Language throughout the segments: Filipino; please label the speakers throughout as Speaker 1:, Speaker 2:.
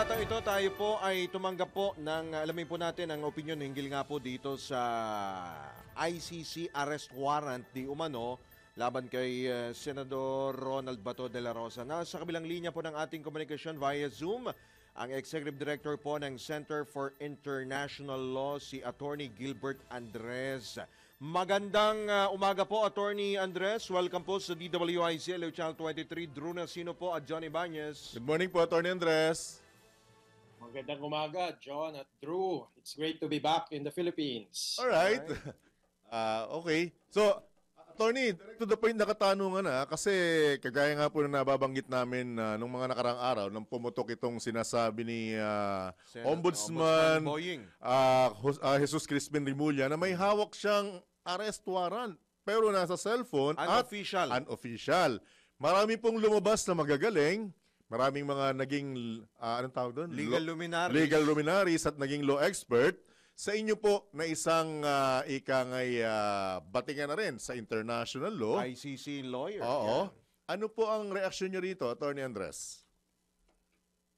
Speaker 1: batang ito, tayo po ay tumanggap po ng, alamin po natin ang opinion hinggil nga po dito sa ICC arrest warrant di umano laban kay Senador Ronald Bato de la Rosa. Nasa kabilang linya po ng ating komunikasyon via Zoom, ang Executive Director po ng Center for International Law, si Attorney Gilbert Andres. Magandang umaga po, Attorney Andres. Welcome po sa DWIC, Leo Channel 23. Drew Nasino po at John Ibanez.
Speaker 2: Good morning po, Attorney Andres.
Speaker 3: Magandang umaga, John at Drew. It's great to be back in the Philippines.
Speaker 2: All right. Okay. So, Attorney, direct to the point na katanungan kasi kagaya nga po na nababanggit namin nung mga nakarang araw nang pumutok itong sinasabi ni Ombudsman Jesus Crispin Remulla na may hawak siyang arrest warrant pero nasa cellphone
Speaker 1: unofficial.
Speaker 2: At unofficial. Marami pong lumabas na magagaling. Maraming mga naging, anong tawag doon?
Speaker 1: Legal
Speaker 2: luminaries at naging law expert. Sa inyo po na isang batingan na rin sa international law.
Speaker 1: ICC lawyer.
Speaker 2: Oo. Yeah. Ano po ang reaksyon niyo rito, Attorney Andres?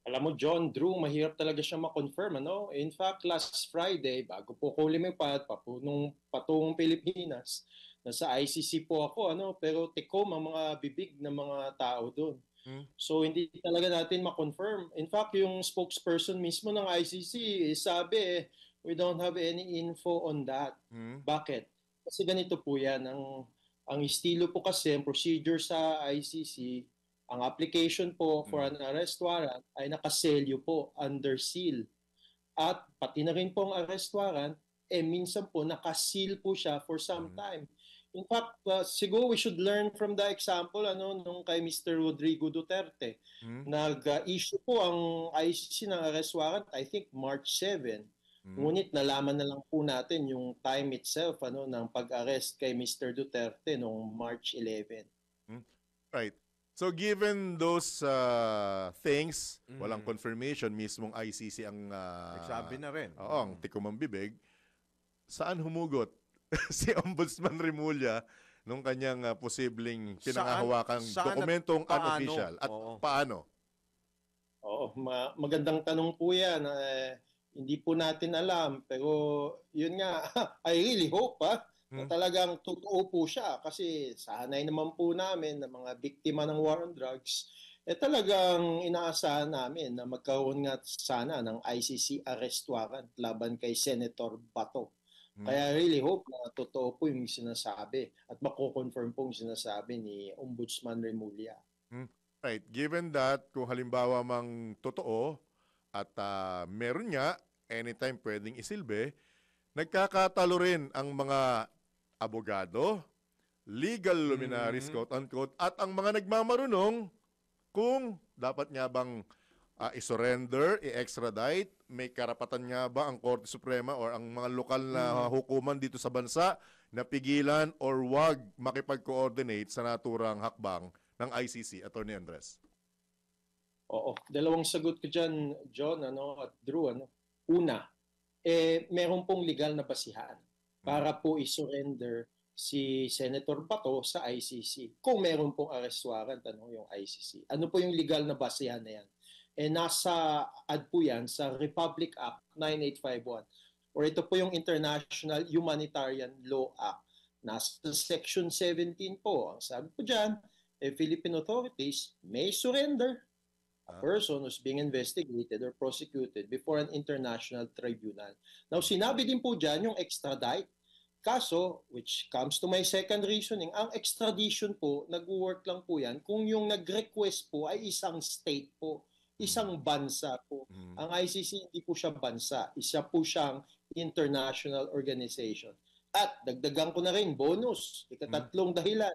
Speaker 3: Alam mo, John, Drew, mahirap talaga siya ma-confirm. Ano? In fact, last Friday, bago po ko lumipad, patungong Pilipinas, nasa ICC po ako, pero tekom ang mga bibig ng mga tao doon. So hindi talaga natin ma-confirm. In fact, yung spokesperson mismo ng ICC sabi, we don't have any info on that. Bakit? Kasi ganito po yan. Ang estilo po kasi, ang procedure sa ICC, ang application po for an arrest warrant ay nakaselyo po under seal. At pati na rin po ang arrest warrant, minsan po nakaseal po siya for some time. In fact, siguro we should learn from the example nung kay Mr. Rodrigo Duterte. Nag-issue po ang ICC ng arrest warrant, I think March 7. Ngunit nalaman na lang po natin yung time itself ng pag-arrest kay Mr. Duterte noong March 11.
Speaker 2: Right. So given those things, walang confirmation, mismong ICC ang
Speaker 1: nagsabi na rin.
Speaker 2: Oo, ang tikumang bibig. Saan humugot si Ombudsman Remulla nung kanyang posibleng pinangahawakang dokumentong unofficial? At paano?
Speaker 3: Oo, magandang tanong po yan. Hindi po natin alam. Pero yun nga, I really hope na talagang totoo po siya. Kasi sanay naman po namin na mga biktima ng war on drugs, talagang inaasahan namin na magkaroon nga sana ng ICC arrest warrant laban kay Senator Bato. Kaya I really hope na totoo po yung sinasabi at mako-confirm po yung sinasabi ni Ombudsman Remulla.
Speaker 2: Right. Given that, kung halimbawa mang totoo at meron nga, anytime pwedeng isilbi, nagkakatalo rin ang mga abogado, legal luminaries, quote-unquote, at ang mga nagmamarunong kung dapat nga bang i-surrender, i-extradite, may karapatan nga ba ang Korte Suprema or ang mga lokal na hukuman dito sa bansa na pigilan or wag makipag-coordinate sa naturang hakbang ng ICC, Attorney Andres?
Speaker 3: Oo, dalawang sagot ko dyan, John at Drew. Una, meron pong legal na basihan para po i-surrender si Senator Bato sa ICC. Kung meron pong arrest warrant, yung ICC. Ano po yung legal na basihan na yan? Nasa po yan sa Republic Act 9851 or ito po yung International Humanitarian Law Act. Nasa Section 17 po. Ang sabi po dyan, Philippine authorities may surrender a person who's being investigated or prosecuted before an international tribunal. Now, sinabi din po dyan yung extradite. Kaso, which comes to my second reasoning, ang extradition po, nag-work lang po yan kung yung nag-request po ay isang state po. Isang bansa po. Ang ICC hindi po siya bansa. Isa po siyang international organization. At dagdagan ko na rin, bonus, ikatatlong dahilan.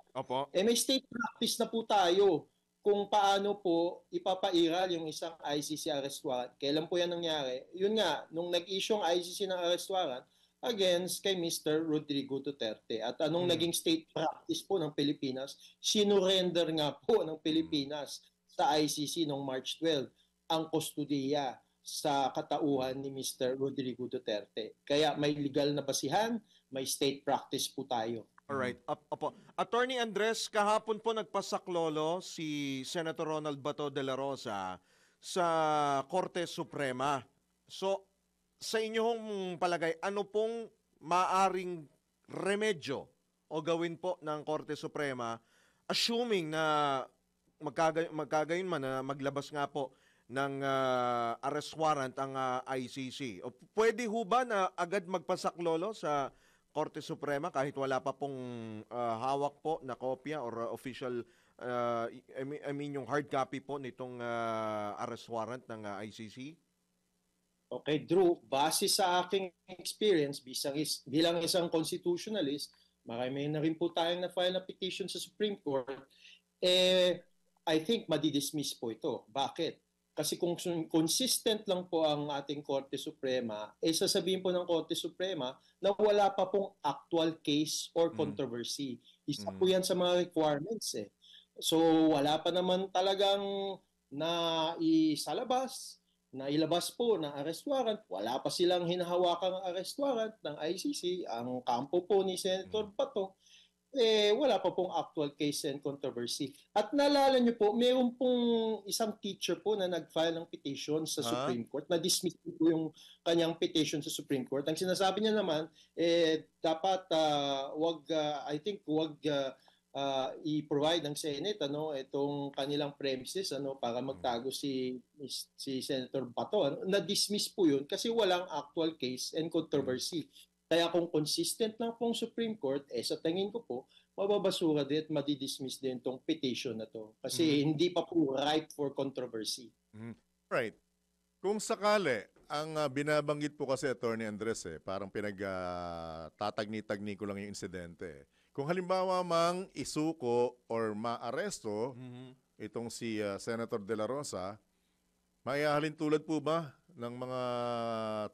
Speaker 3: May state practice na po tayo kung paano po ipapairal yung isang ICC arrest warrant. Kailan po yan nangyari? Yun nga, nung nag-issue ang ICC ng arrest warrant against kay Mr. Rodrigo Duterte. At anong naging state practice po ng Pilipinas? Sinurrender nga po ng Pilipinas sa ICC noong March 12 ang kustudiya sa katauhan ni Mr. Rodrigo Duterte. Kaya may legal na basihan, may state practice po tayo.
Speaker 1: Alright. Attorney Andres, kahapon po nagpasaklolo si Senator Ronald Bato de la Rosa sa Korte Suprema. So, sa inyong palagay, ano pong maaring remedyo o gawin po ng Korte Suprema assuming na magkagayon man na maglabas nga po ng arrest warrant ang ICC? O pwede ho ba na agad magpasaklolo sa Korte Suprema kahit wala pa pong hawak po na kopya or official I mean yung hard copy po nitong arrest warrant ng ICC?
Speaker 3: Okay, Drew, base sa aking experience bilang isang constitutionalist, marami na rin po tayong na-file na petition sa Supreme Court, I think madidismiss po ito. Bakit? Kasi kung consistent lang po ang ating Korte Suprema, sasabihin po ng Korte Suprema na wala pa pong actual case or controversy. Isa po yan sa mga requirements eh. So wala pa naman talagang nailabas po ng arrest warrant, wala pa silang hinahawakang arrest warrant ng ICC, ang kampo po ni Senator Bato, wala pa pong actual case and controversy. At naalala niyo po, mayroon pong isang teacher po na nag-file ng petition sa Supreme Court, na-dismiss po yung kanyang petition sa Supreme Court. Ang sinasabi niya naman, dapat wag i-provide ng Senate itong kanilang premises para magtago si Senator Bato. Na-dismiss po yun kasi walang actual case and controversy. Kaya kung consistent lang pong Supreme Court, sa tingin ko po, mababasura din at madidismiss din itong petition na to. Kasi hindi pa po ripe for controversy.
Speaker 2: Right. Kung sakali, ang binabanggit po kasi Attorney Andres, parang tatagni-tagni ko lang yung insidente. Kung halimbawa mang isuko or maaresto itong si Senator De La Rosa, maihahalin tulad po ba ng mga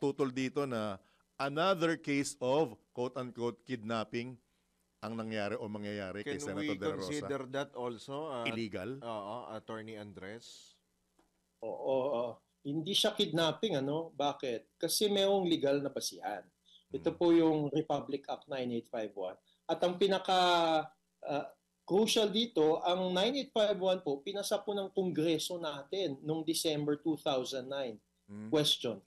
Speaker 2: tutol dito na another case of quote-unquote kidnapping ang nangyari o mangyayari kay Senator De La Rosa?
Speaker 1: Can we consider that also?
Speaker 2: Illegal?
Speaker 1: Attorney Andres?
Speaker 3: Oo. Hindi siya kidnapping, Bakit? Kasi mayroong legal na basihan. Ito po yung Republic Act 9851. At ang crucial dito, ang 9851 po, pinasa po ng Kongreso natin noong December 2009. Question,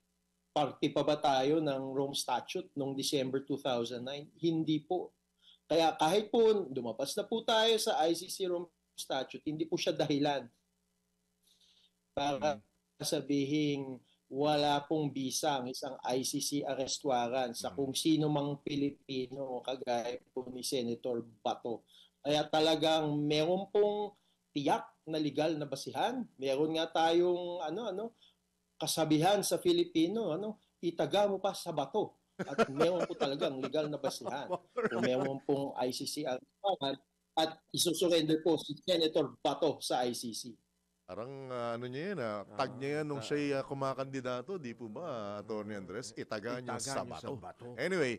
Speaker 3: parte pa ba tayo ng Rome Statute noong December 2009? Hindi po. Kaya kahit po lumabas na po tayo sa ICC Rome Statute, hindi po siya dahilan para sabihin wala pong bisa ang isang ICC arrest warrant sa kung sino mang Pilipino kagaya po ni Senator Bato. Kaya talagang meron pong tiyak na legal na basihan. Meron nga tayong kasabihan sa Filipino, itaga mo pa sa bato. At meron po talagang legal na basihan. Kung meron pong ICC arrest warrant at isusurrender po si Senator Bato sa ICC.
Speaker 2: Parang niya yan, tag niya yan nung siya'y kumakandidato, di po ba, Attorney Andres? Itaga niya sa bato. Anyway,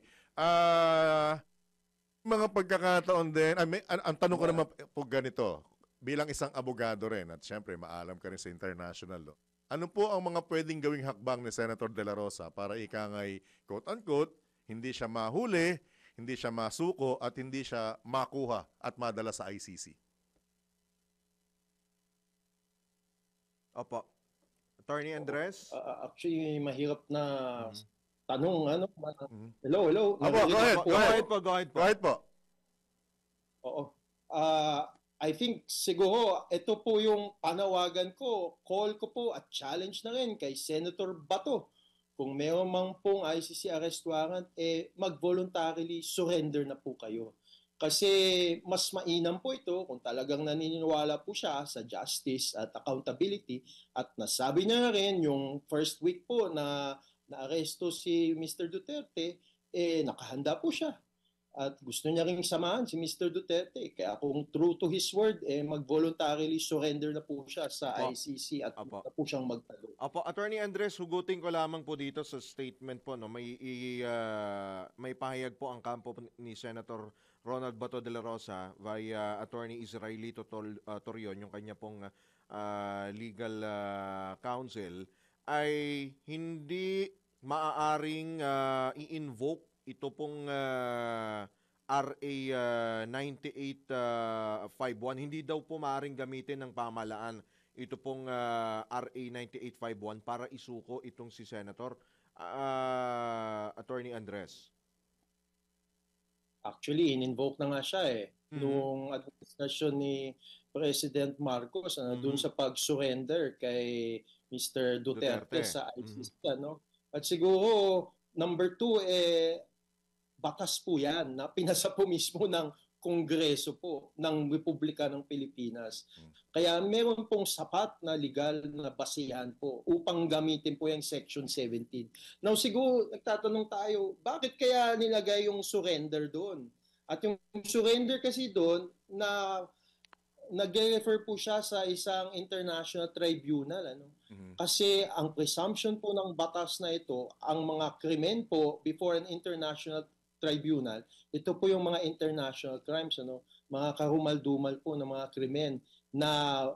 Speaker 2: mga pagkakataon din, ang tanong ko naman po ganito, bilang isang abogado rin, at syempre maalam ka rin sa international law, ano po ang mga pwedeng gawing hakbang ni Senator De La Rosa para ikangay, quote-unquote, hindi siya mahuli, hindi siya masuko, at hindi siya makuha at madala sa ICC?
Speaker 1: Opo. Attorney Andres?
Speaker 3: Actually, mahirap na tanong. Hello?
Speaker 1: Go ahead po.
Speaker 3: Oo. I think siguro ito po yung panawagan ko, call ko po at challenge na rin kay Senator Bato. Kung mayroon mang pong ICC arrest warrant, mag-voluntarily surrender na po kayo. Kasi mas mainam po ito kung talagang naniniwala po siya sa justice at accountability. At nasabi niya na rin yung first week po na naaresto si Mr. Duterte, nakahanda po siya. At gusto niya rin samahan si Mr. Duterte. Kaya kung true to his word, mag-voluntarily surrender na po siya sa ICC at na po siyang magtalo.
Speaker 1: Apo, Attorney Andres, hugutin ko lamang po dito sa statement po. May pahayag po ang kampo ni Senator Ronald Bato de la Rosa via Attorney Israelito Torion, yung kanya pong legal counsel, ay hindi maaaring i-invoke ito pong RA 9851. Hindi daw po maaaring gamitin ng pamahalaan ito pong RA 9851 para isuko itong si Senator Attorney Andres?
Speaker 3: Actually, in-invoke na nga siya
Speaker 1: Mhm.
Speaker 3: nung administrasyon ni President Marcos dun
Speaker 1: Mhm.
Speaker 3: sa pag-surrender kay Mr. Duterte
Speaker 1: Duterte.
Speaker 3: sa ICC. At siguro, number two, batas po yan na pinasa po mismo ng Kongreso po ng Republika ng Pilipinas. Kaya meron pong sapat na legal na basihan po upang gamitin po yung Section 17. Now siguro nagtatanong tayo, bakit kaya nilagay yung surrender doon? At yung surrender kasi doon na nagre-refer po siya sa isang international tribunal. Kasi ang presumption po ng batas na ito, ang mga krimen po before an international tribunal, ito po yung mga international crimes, mga karumal-dumal po ng mga krimen na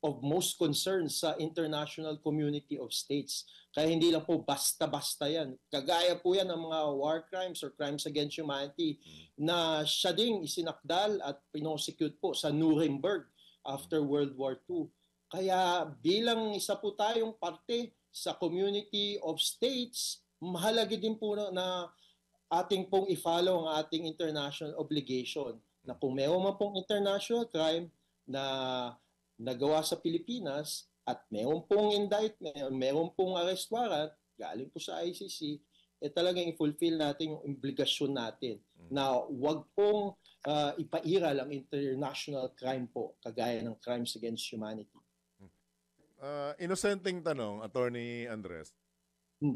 Speaker 3: of most concern sa international community of states. Kaya hindi lang po basta-basta yan. Kagaya po yan ng mga war crimes or crimes against humanity na siya ding isinakdal at pinosecute po sa Nuremberg after World War II. Kaya bilang isa po tayong parte sa community of states, mahalaga din po na ating pong i-follow ang ating international obligation na kung mayroon man pong international crime na nagawa sa Pilipinas at mayroon pong indictment, mayroon pong arrest warrant galing po sa ICC, talagang i-fulfill natin yung obligasyon natin na wag pong ipairal ang international crime po kagaya ng crimes against humanity.
Speaker 2: Inosenteng tanong, Attorney Andres.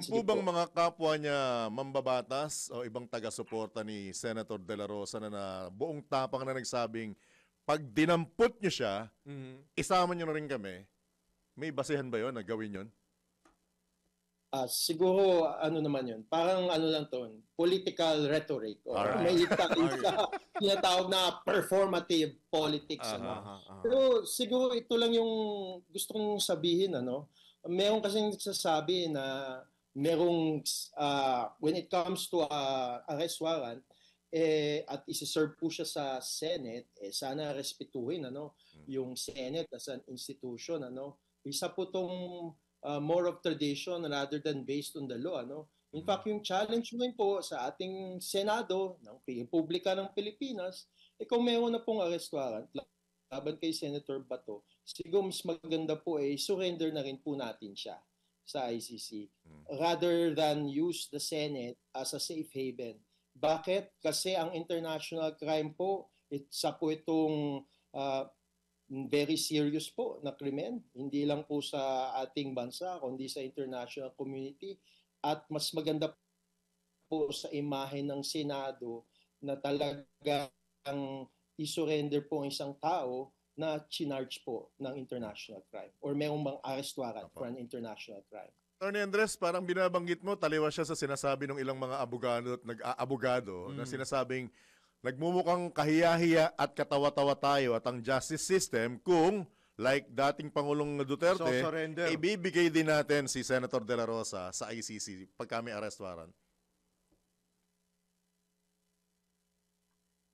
Speaker 3: Sige
Speaker 2: Po bang
Speaker 3: po.
Speaker 2: mga kapwa niya mambabatas o ibang taga-suporta ni Senator De La Rosa na buong tapang na nagsabing pag dinampot niyo siya, isama niyo na rin kami? May basehan ba yun na gawin yun?
Speaker 3: Siguro naman yun, parang lang to, political rhetoric. O
Speaker 2: Alright.
Speaker 3: may tinatawag na performative politics. Pero siguro ito lang yung gusto kong sabihin. Meron kasing nagsasabi na merong, when it comes to arrest warrant, at isi-serve po siya sa Senate, sana respetuhin yung Senate as an institution. Isa po tong more of tradition rather than based on the law. In fact, yung challenge mo po sa ating Senado ng Republika ng Pilipinas, kung meron na pong arrest warrant laban kay Senator Bato, siguro mas maganda po surrender na rin po natin siya sa ICC rather than use the Senate as a safe haven. Bakit? Kasi ang international crime po, isa po itong very serious po na krimen, hindi lang po sa ating bansa, kundi sa international community. At mas maganda po sa imahe ng Senado na talagang isurrender po ang isang tao na chinarge po ng international crime or mayroong bang arrest warrant for an international crime.
Speaker 2: Attorney Andres, parang binabanggit mo, taliwas siya sa sinasabi ng ilang mga abogado at nag-aabogado na sinasabing nagmumukhang kahiya-hiya at katawa-tawa tayo at ang justice system kung, like dating Pangulong Duterte,
Speaker 1: surrender.
Speaker 2: ibibigay din natin si Senator De La Rosa sa ICC pagka may arrest warrant.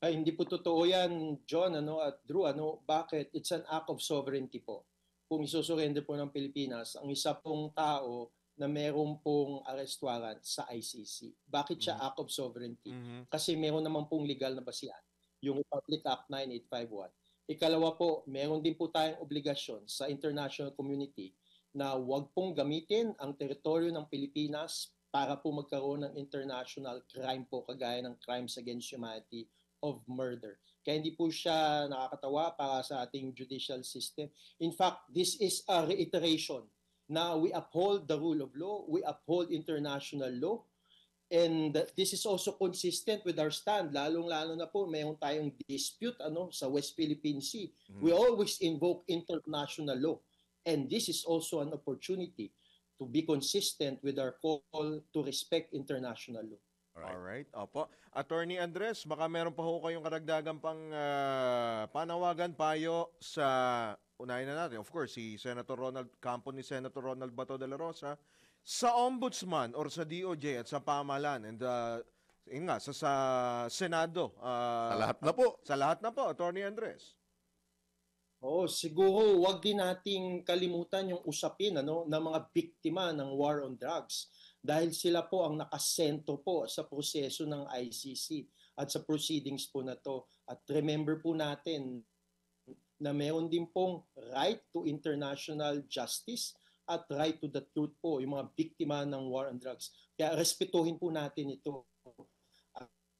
Speaker 3: Ay, hindi po totoo yan, John at Drew. Bakit? It's an act of sovereignty po. Kung isusurrender po ng Pilipinas, ang isa pong tao na meron pong arrest warrant sa ICC. Bakit siya act of sovereignty? Kasi meron naman pong legal na basihan, yung Republic Act 9851. Ikalawa po, meron din po tayong obligasyon sa international community na wag pong gamitin ang teritoryo ng Pilipinas para po magkaroon ng international crime po kagaya ng crimes against humanity of murder. Kaya hindi po siya nakakatawa para sa ating judicial system. In fact, this is a reiteration na we uphold the rule of law, we uphold international law, and this is also consistent with our stand, lalong-lalo na po mayroon tayong dispute sa West Philippine Sea. We always invoke international law, and this is also an opportunity to be consistent with our call to respect international law.
Speaker 1: Alright. Opo. Attorney Andres, baka meron pa ho kayong karagdagan pang panawagan, payo sa, unahin na natin, of course, si Senator Ronald Campo ni Senator Ronald Bato de la Rosa, sa Ombudsman or sa DOJ at sa pamahalaan and sa Senado.
Speaker 2: Sa lahat na po.
Speaker 1: Sa lahat na po, Attorney Andres.
Speaker 3: Oo, siguro wag din nating kalimutan yung usapin ng mga biktima ng war on drugs dahil sila po ang nakasento po sa proseso ng ICC at sa proceedings po na to. At remember po natin na meron din pong right to international justice at right to the truth po yung mga biktima ng war on drugs. Kaya respetuhin po natin ito.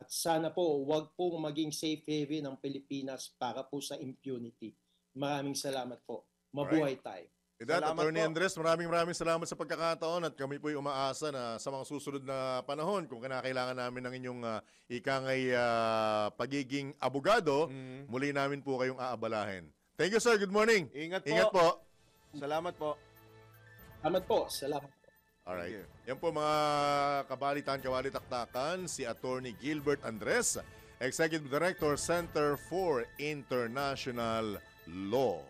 Speaker 3: At sana po wag pong maging safe haven ng Pilipinas para po sa impunity. Maraming salamat po. Mabuhay tayo.
Speaker 2: With that,
Speaker 1: Salamat
Speaker 2: Attorney
Speaker 1: po.
Speaker 2: Andres, maraming salamat sa pagkakataon at kami po'y umaasa na sa mga susunod na panahon kung kinakailangan namin ng inyong ikangay pagiging abogado, muli namin po kayong aabalahin. Thank you, sir. Good morning.
Speaker 1: Ingat po.
Speaker 2: Ingat po.
Speaker 1: Salamat po.
Speaker 3: Salamat po. Salamat.
Speaker 2: Alright.
Speaker 1: Thank
Speaker 2: Yan po mga kabalitan-kabalitaktakan, si Attorney Gilbert Andres, Executive Director, Center for International Law.